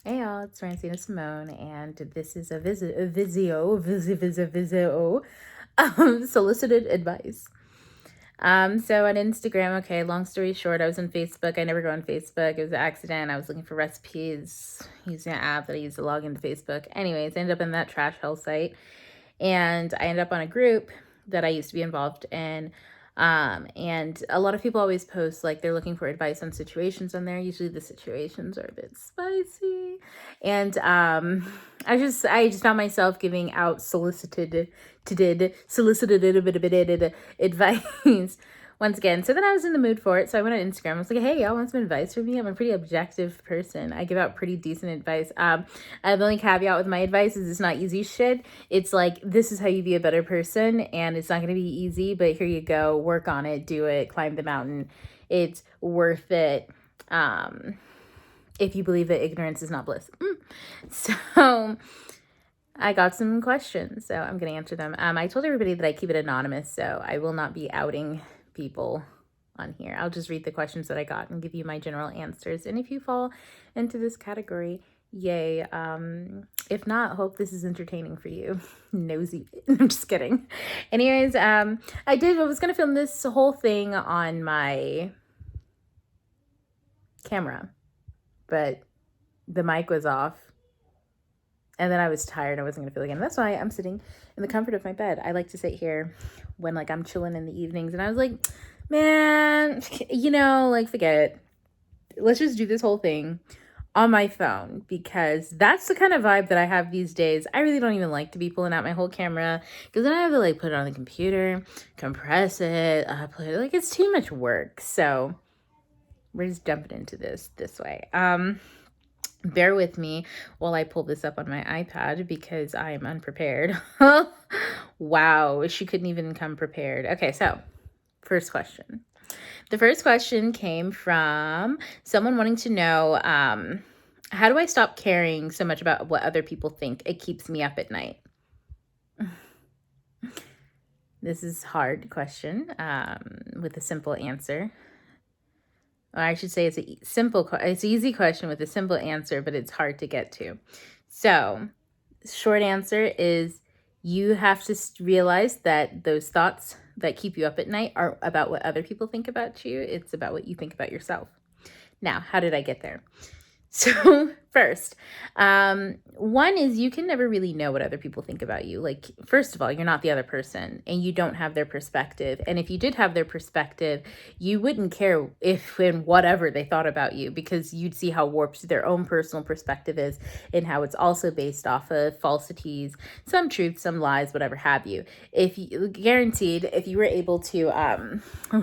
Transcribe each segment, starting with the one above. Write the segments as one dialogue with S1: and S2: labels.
S1: Hey y'all, it's Francina Simone, and this is a Vizio, solicited advice. So on Instagram, okay, long story short, I was on Facebook. I never go on Facebook. It was an accident. I was looking for recipes using an app that I used to log into Facebook. Anyways, I ended up in that trash hell site, and I ended up on a group that I used to be involved in. And a lot of people always post like they're looking for advice on situations on there. Usually the situations are a bit spicy. And I just found myself giving out solicited advice once again. So then I was in the mood for it. So I went on Instagram. I was like, hey, y'all want some advice from me? I'm a pretty objective person. I give out pretty decent advice. The only caveat with my advice is it's not easy shit. It's like, this is how you be a better person, and it's not going to be easy, but here you go. Work on it. Do it. Climb the mountain. It's worth it. If you believe that ignorance is not bliss. So I got some questions, so I'm going to answer them. I told everybody that I keep it anonymous, so I will not be outing people on here. I'll just read the questions that I got and give you my general answers. And if you fall into this category, yay. If not, hope this is entertaining for you. Nosy. I'm just kidding. Anyways, I was going to film this whole thing on my camera, but the mic was off. And then I was tired. I wasn't going to feel again. That's why I'm sitting in the comfort of my bed. I like to sit here when like I'm chilling in the evenings. And I was like, man, forget it. Let's just do this whole thing on my phone, because that's the kind of vibe that I have these days. I really don't even like to be pulling out my whole camera, because then I have to like put it on the computer, compress it, upload it. Like, it's too much work. So we're just jumping into this way. Bear with me while I pull this up on my iPad because I am unprepared. Wow, she couldn't even come prepared. Okay, so first question. The first question came from someone wanting to know, how do I stop caring so much about what other people think? It keeps me up at night. This is a hard question with a simple answer. Or I should say it's an easy question with a simple answer, but it's hard to get to. So, short answer is you have to realize that those thoughts that keep you up at night aren't about what other people think about you. It's about what you think about yourself. Now, how did I get there? So first, one is you can never really know what other people think about you. Like, first of all, you're not the other person and you don't have their perspective. And if you did have their perspective, you wouldn't care if and whatever they thought about you, because you'd see how warped their own personal perspective is and how it's also based off of falsities, some truth, some lies, whatever have you. If you guaranteed, if you were able to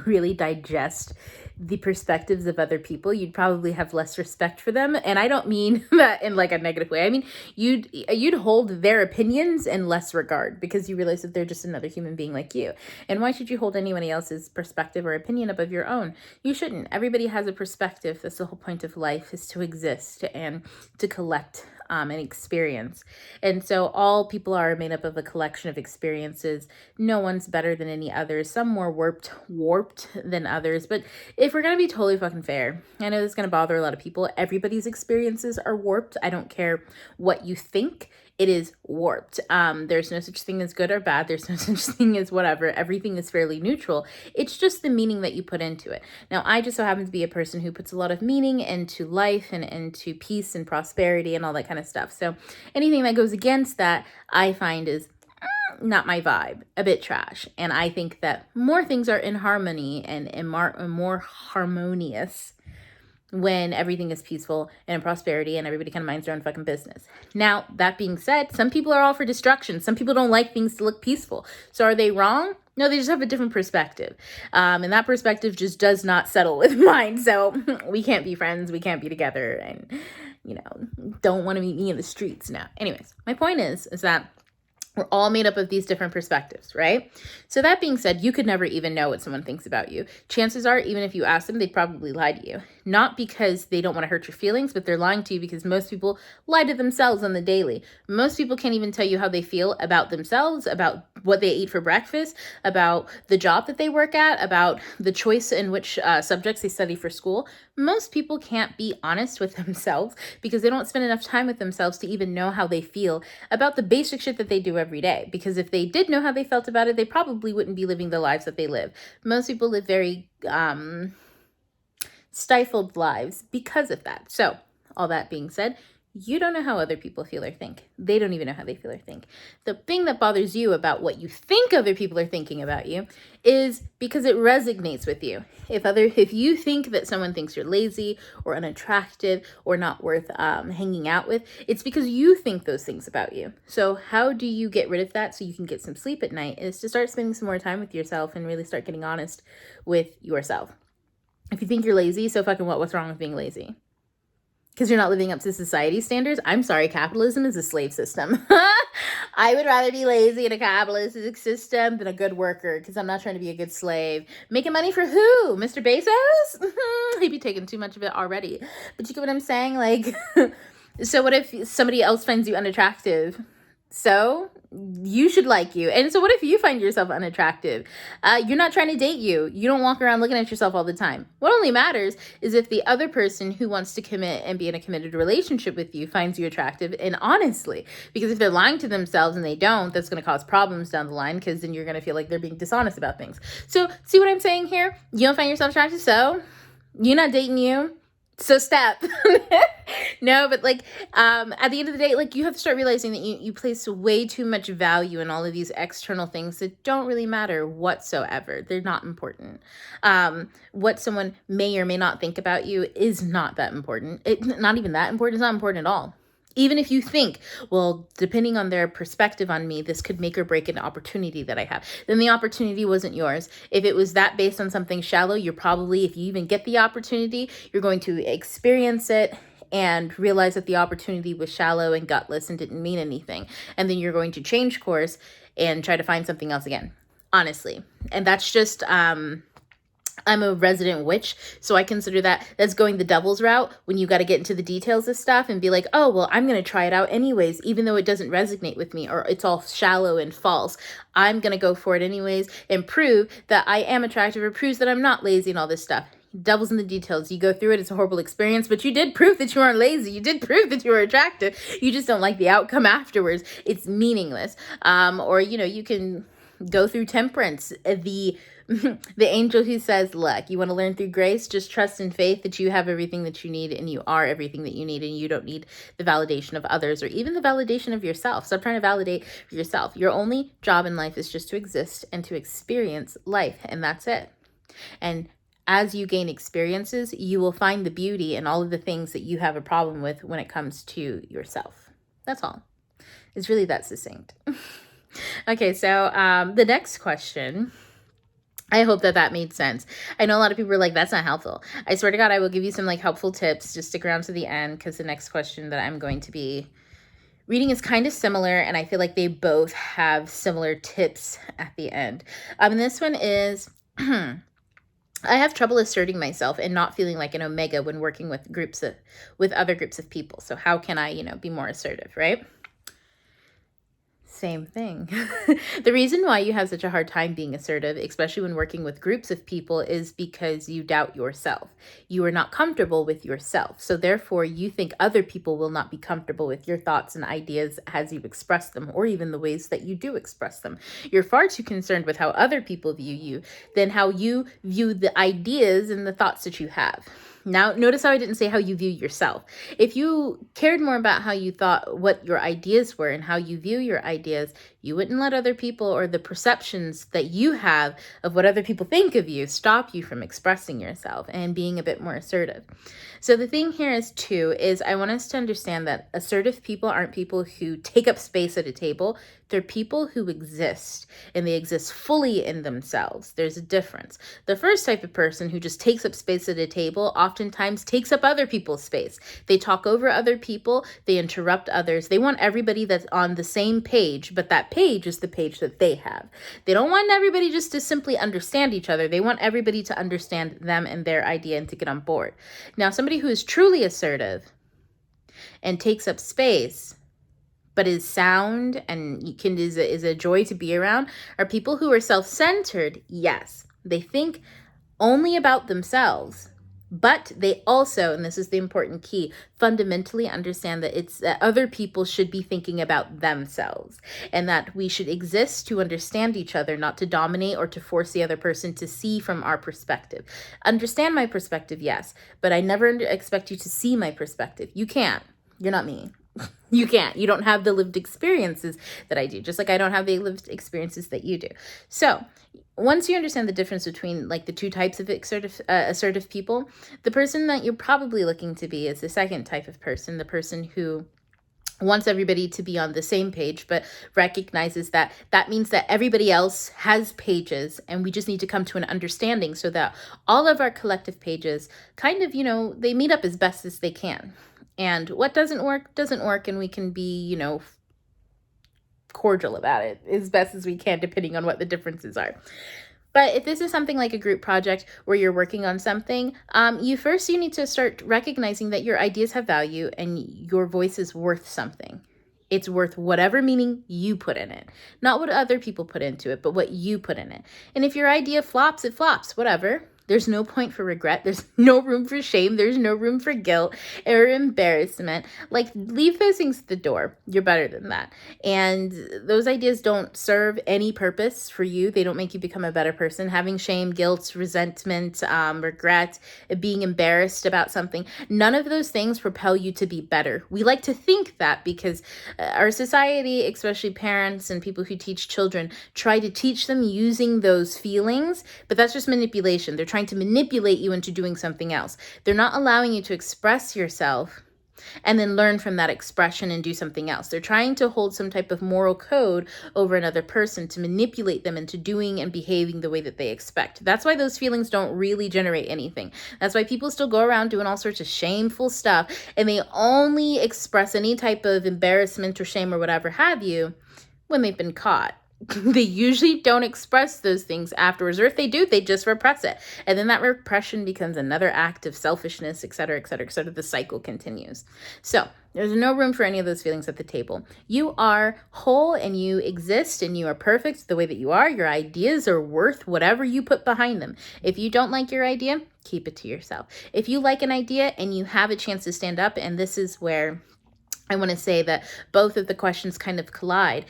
S1: really digest the perspectives of other people, you'd probably have less respect for them. And I don't mean that in like a negative way. I mean, you'd hold their opinions in less regard, because you realize that they're just another human being like you. And why should you hold anyone else's perspective or opinion above your own? You shouldn't. Everybody has a perspective. That's the whole point of life, is to exist and to collect an experience. And so all people are made up of a collection of experiences. No one's better than any others. Some more warped than others. But if we're going to be totally fucking fair, I know this is going to bother a lot of people. Everybody's experiences are warped. I don't care what you think. It is warped. There's no such thing as good or bad. There's no such thing as whatever. Everything is fairly neutral. It's just the meaning that you put into it. Now, I just so happen to be a person who puts a lot of meaning into life and into peace and prosperity and all that kind of stuff. So anything that goes against that, I find is not my vibe, a bit trash. And I think that more things are in harmony and more harmonious when everything is peaceful and in prosperity and everybody kind of minds their own fucking business. Now, that being said, some people are all for destruction. Some people don't like things to look peaceful. So are they wrong? No, they just have a different perspective. And that perspective just does not settle with mine. So we can't be friends. We can't be together. And, don't want to meet me in the streets now. Anyways, my point is that we're all made up of these different perspectives, right? So that being said, you could never even know what someone thinks about you. Chances are, even if you ask them, they'd probably lie to you. Not because they don't want to hurt your feelings, but they're lying to you because most people lie to themselves on the daily. Most people can't even tell you how they feel about themselves, about what they eat for breakfast, about the job that they work at, about the choice in which subjects they study for school. Most people can't be honest with themselves because they don't spend enough time with themselves to even know how they feel about the basic shit that they do every day. Because if they did know how they felt about it, they probably wouldn't be living the lives that they live. Most people live very stifled lives because of that. So, all that being said, you don't know how other people feel or think. They don't even know how they feel or think. The thing that bothers you about what you think other people are thinking about you is because it resonates with you. If you think that someone thinks you're lazy or unattractive or not worth hanging out with, it's because you think those things about you. So how do you get rid of that so you can get some sleep at night is to start spending some more time with yourself and really start getting honest with yourself. If you think you're lazy, so fucking what? What's wrong with being lazy? Because you're not living up to society's standards? I'm sorry, capitalism is a slave system. I would rather be lazy in a capitalistic system than a good worker because I'm not trying to be a good slave. Making money for who? Mr. Bezos? He'd be taking too much of it already. But you get what I'm saying? Like, so what if somebody else finds you unattractive? So you should like you. And so what if you find yourself unattractive? You're not trying to date you. You don't walk around looking at yourself all the time. What only matters is if the other person who wants to commit and be in a committed relationship with you finds you attractive and honestly. Because if they're lying to themselves and they don't, that's going to cause problems down the line because then you're going to feel like they're being dishonest about things. So see what I'm saying here? You don't find yourself attractive, so you're not dating you. So step. No, but like at the end of the day, like you have to start realizing that you place way too much value in all of these external things that don't really matter whatsoever. They're not important. What someone may or may not think about you is not that important. Not even that important. It's not important at all. Even if you think, well, depending on their perspective on me, this could make or break an opportunity that I have, then the opportunity wasn't yours. If it was that based on something shallow, you're probably, if you even get the opportunity, you're going to experience it and realize that the opportunity was shallow and gutless and didn't mean anything. And then you're going to change course and try to find something else again, honestly. And that's just, I'm a resident witch, so I consider that's going the devil's route when you got to get into the details of stuff and be like, oh, well, I'm going to try it out anyways, even though it doesn't resonate with me or it's all shallow and false. I'm going to go for it anyways and prove that I am attractive or proves that I'm not lazy and all this stuff. Devil's in the details. You go through it. It's a horrible experience, but you did prove that you aren't lazy. You did prove that you were attractive. You just don't like the outcome afterwards. It's meaningless. Or, you can go through temperance. The angel who says, look, you want to learn through grace, just trust and faith that you have everything that you need and you are everything that you need and you don't need the validation of others or even the validation of yourself. Stop trying to validate yourself. Your only job in life is just to exist and to experience life, and that's it. And as you gain experiences, you will find the beauty in all of the things that you have a problem with when it comes to yourself. That's all. It's really that succinct. Okay, so the next question, I hope that made sense. I know a lot of people are like, that's not helpful. I swear to God, I will give you some helpful tips. Just stick around to the end because the next question that I'm going to be reading is kind of similar, and I feel like they both have similar tips at the end. And this one is... I have trouble asserting myself and not feeling like an omega when working with other groups of people. So how can I, be more assertive, right? Same thing. The reason why you have such a hard time being assertive, especially when working with groups of people, is because you doubt yourself. You are not comfortable with yourself. So therefore, you think other people will not be comfortable with your thoughts and ideas as you express them, or even the ways that you do express them. You're far too concerned with how other people view you than how you view the ideas and the thoughts that you have. Now, notice how I didn't say how you view yourself. If you cared more about how you thought what your ideas were and how you view your ideas, you wouldn't let other people or the perceptions that you have of what other people think of you stop you from expressing yourself and being a bit more assertive. So the thing here is I want us to understand that assertive people aren't people who take up space at a table. They're people who exist, and they exist fully in themselves. There's a difference. The first type of person who just takes up space at a table oftentimes takes up other people's space. They talk over other people. They interrupt others. They want everybody that's on the same page, but that page is the page that they have. They don't want everybody just to simply understand each other. They want everybody to understand them and their idea and to get on board. Now, somebody who is truly assertive and takes up space but is sound and is a joy to be around are people who are self-centered. Yes, they think only about themselves, but they also, and this is the important key, fundamentally understand that it's that other people should be thinking about themselves, and that we should exist to understand each other, not to dominate or to force the other person to see from our perspective. Understand my perspective, yes, but I never expect you to see my perspective. You can't. You're not me. You can't. You don't have the lived experiences that I do, just like I don't have the lived experiences that you do. So once you understand the difference between like the two types of assertive people, the person that you're probably looking to be is the second type of person, the person who wants everybody to be on the same page, but recognizes that that means that everybody else has pages, and we just need to come to an understanding so that all of our collective pages kind of, they meet up as best as they can. And what doesn't work, and we can be, cordial about it as best as we can, depending on what the differences are. But if this is something like a group project where you're working on something, you need to start recognizing that your ideas have value and your voice is worth something. It's worth whatever meaning you put in it, not what other people put into it, but what you put in it. And if your idea flops, it flops, whatever. There's no point for regret. There's no room for shame. There's no room for guilt or embarrassment. Like, leave those things at the door. You're better than that. And those ideas don't serve any purpose for you. They don't make you become a better person. Having shame, guilt, resentment, regret, being embarrassed about something, none of those things propel you to be better. We like to think that because our society, especially parents and people who teach children, try to teach them using those feelings, but that's just manipulation. They're trying to manipulate you into doing something else. They're not allowing you to express yourself and then learn from that expression and do something else. They're trying to hold some type of moral code over another person to manipulate them into doing and behaving the way that they expect. That's why those feelings don't really generate anything. That's why people still go around doing all sorts of shameful stuff, and they only express any type of embarrassment or shame or whatever have you when they've been caught. They usually don't express those things afterwards, or if they do, they just repress it. And then that repression becomes another act of selfishness, et cetera, et cetera, et cetera. The cycle continues. So there's no room for any of those feelings at the table. You are whole and you exist and you are perfect the way that you are. Your ideas are worth whatever you put behind them. If you don't like your idea, keep it to yourself. If you like an idea and you have a chance to stand up, and this is where I want to say that both of the questions kind of collide.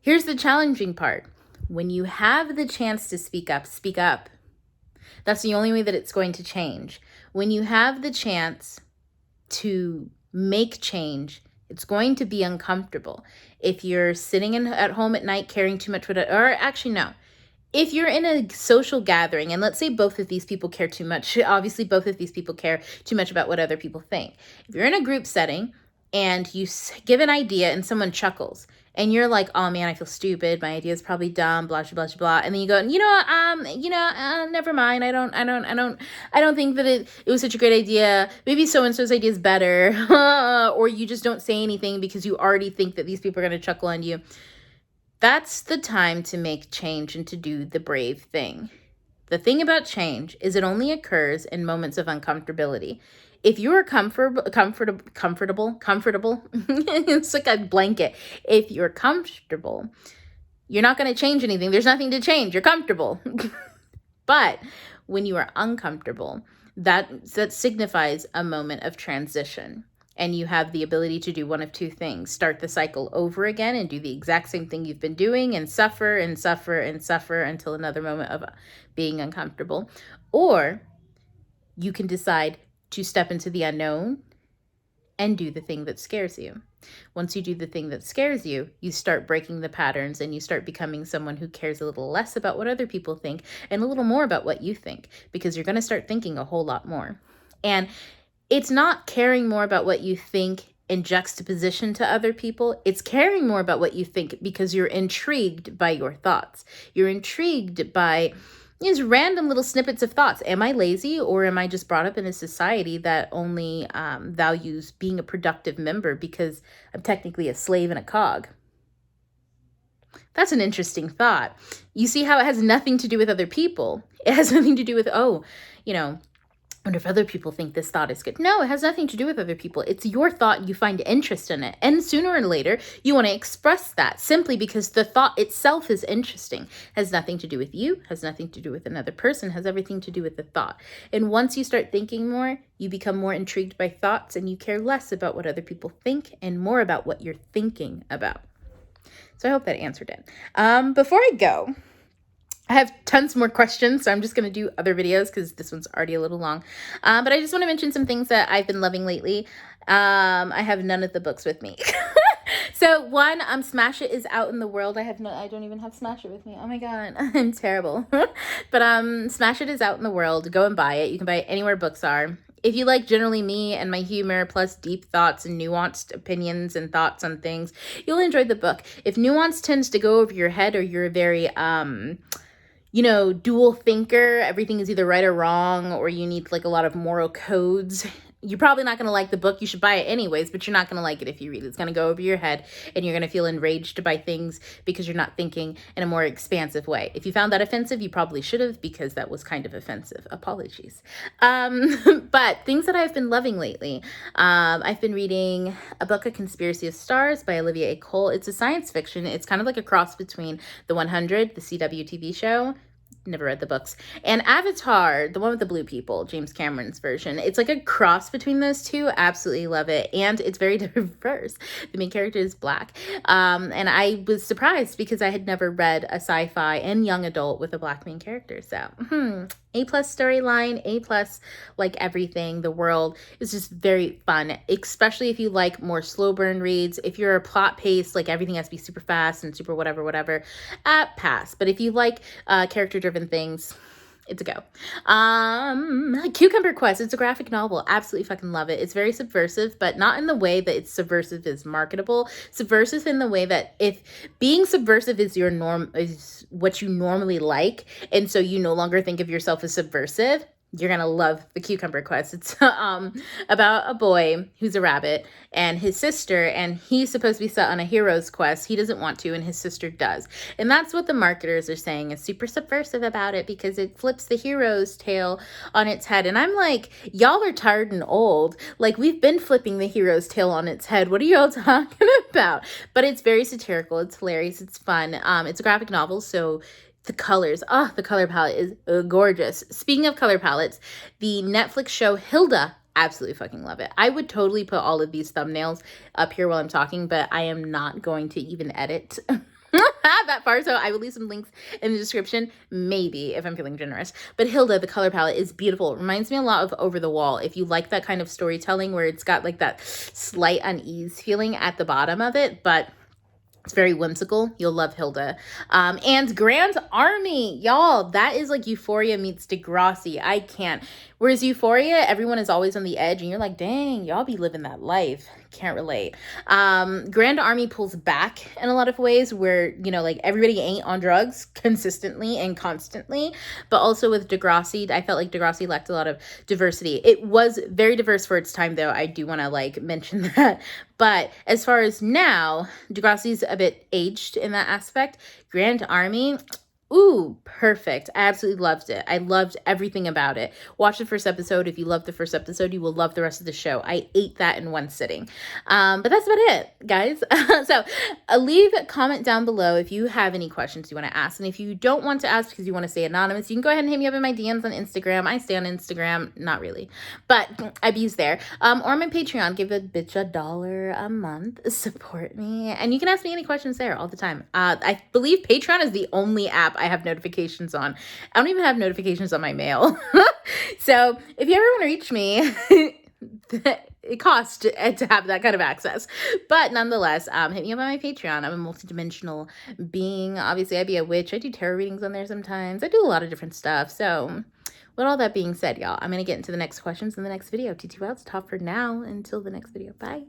S1: Here's the challenging part. When you have the chance to speak up, speak up. That's the only way that it's going to change. When you have the chance to make change, it's going to be uncomfortable. If you're sitting at home at night caring too much, or actually no. If you're in a social gathering, and let's say both of these people care too much, obviously both of these people care too much about what other people think. If you're in a group setting and you give an idea and someone chuckles, and you're like, oh man, I feel stupid. My idea is probably dumb, blah, blah, blah, blah. And then you go, never mind. I don't think that it was such a great idea. Maybe so-and-so's idea is better. Or you just don't say anything because you already think that these people are going to chuckle on you. That's the time to make change and to do the brave thing. The thing about change is it only occurs in moments of uncomfortability. If you are comfortable, it's like a blanket. If you're comfortable, you're not going to change anything. There's nothing to change. You're comfortable. But when you are uncomfortable, that signifies a moment of transition. And you have the ability to do one of two things. Start the cycle over again and do the exact same thing you've been doing and suffer and suffer and suffer until another moment of being uncomfortable. Or you can decide to step into the unknown and do the thing that scares you. Once you do the thing that scares you, you start breaking the patterns and you start becoming someone who cares a little less about what other people think and a little more about what you think, because you're going to start thinking a whole lot more. And it's not caring more about what you think in juxtaposition to other people. It's caring more about what you think because you're intrigued by your thoughts. You're intrigued by these random little snippets of thoughts. Am I lazy, or am I just brought up in a society that only values being a productive member because I'm technically a slave and a cog? That's an interesting thought. You see how it has nothing to do with other people. It has nothing to do with, wonder if other people think this thought is good. No, it has nothing to do with other people. It's your thought. You find interest in it. And sooner or later, you want to express that simply because the thought itself is interesting. Has nothing to do with you, has nothing to do with another person, has everything to do with the thought. And once you start thinking more, you become more intrigued by thoughts and you care less about what other people think and more about what you're thinking about. So I hope that answered it. Before I go, I have tons more questions, so I'm just going to do other videos because this one's already a little long. But I just want to mention some things that I've been loving lately. I have none of the books with me. So one, Smash It is out in the world. I don't even have Smash It with me. Oh my God, I'm terrible. But Smash It is out in the world. Go and buy it. You can buy it anywhere books are. If you like generally me and my humor plus deep thoughts and nuanced opinions and thoughts on things, you'll enjoy the book. If nuance tends to go over your head or you're very dual thinker, everything is either right or wrong, or you need like a lot of moral codes, you're probably not going to like the book. You should buy it anyways, but you're not going to like it if you read it. It's going to go over your head and you're going to feel enraged by things because you're not thinking in a more expansive way. If you found that offensive, you probably should have, because that was kind of offensive. Apologies. But things that I've been loving lately. I've been reading a book, A Conspiracy of Stars by Olivia A. Cole. It's a science fiction. It's kind of like a cross between The 100, the CW TV show. Never read the books. And Avatar, the one with the blue people, James Cameron's version. It's like a cross between those two. Absolutely love it. And it's very diverse. The main character is Black. And I was surprised because I had never read a sci-fi and young adult with a Black main character. So, A+ storyline, A+, like everything. The world is just very fun, especially if you like more slow burn reads. If you're a plot pace, like everything has to be super fast and super whatever, pass. But if you like character-driven things, it's a go. Cucumber Quest. It's a graphic novel. Absolutely fucking love it. It's very subversive, but not in the way that it's subversive is marketable. Subversive in the way that if being subversive is your norm, is what you normally like, and so you no longer think of yourself as subversive, you're gonna love the Cucumber Quest. It's about a boy who's a rabbit and his sister, and he's supposed to be set on a hero's quest. He doesn't want to, and his sister does. And that's what the marketers are saying is super subversive about it, because it flips the hero's tale on its head. And I'm like, y'all are tired and old. Like, we've been flipping the hero's tale on its head. What are y'all talking about? But it's very satirical. It's hilarious. It's fun. It's a graphic novel, so the colors, the color palette is gorgeous. Speaking of color palettes, the Netflix show Hilda, absolutely fucking love it. I would totally put all of these thumbnails up here while I'm talking, but I am not going to even edit that far, so I will leave some links in the description, maybe, if I'm feeling generous. But Hilda, the color palette is beautiful. It reminds me a lot of Over the Wall. If you like that kind of storytelling where it's got like that slight unease feeling at the bottom of it, but it's very whimsical, you'll love Hilda. And Grand Army, y'all, that is like Euphoria meets Degrassi. I can't. Whereas Euphoria, everyone is always on the edge and you're like, dang, y'all be living that life. Can't relate. Grand Army pulls back in a lot of ways where, like everybody ain't on drugs consistently and constantly, but also with Degrassi, I felt like Degrassi lacked a lot of diversity. It was very diverse for its time, though. I do want to like mention that. But as far as now, Degrassi's a bit aged in that aspect. Grand Army, ooh, perfect. I absolutely loved it. I loved everything about it. Watch the first episode. If you love the first episode, you will love the rest of the show. I ate that in one sitting. But that's about it, guys. So leave a comment down below if you have any questions you want to ask. And if you don't want to ask because you want to stay anonymous, you can go ahead and hit me up in my DMs on Instagram. I stay on Instagram. Not really, but Ibby's there. Or my Patreon. Give a bitch $1 a month. Support me. And you can ask me any questions there all the time. I believe Patreon is the only app I have notifications on. I don't even have notifications on my mail. So if you ever want to reach me, it costs to have that kind of access. But nonetheless, hit me up on my Patreon. I'm a multidimensional being. Obviously, I'd be a witch. I do tarot readings on there sometimes. I do a lot of different stuff. So with all that being said, y'all, I'm going to get into the next questions in the next video. TT Wild's top for now. Until the next video. Bye.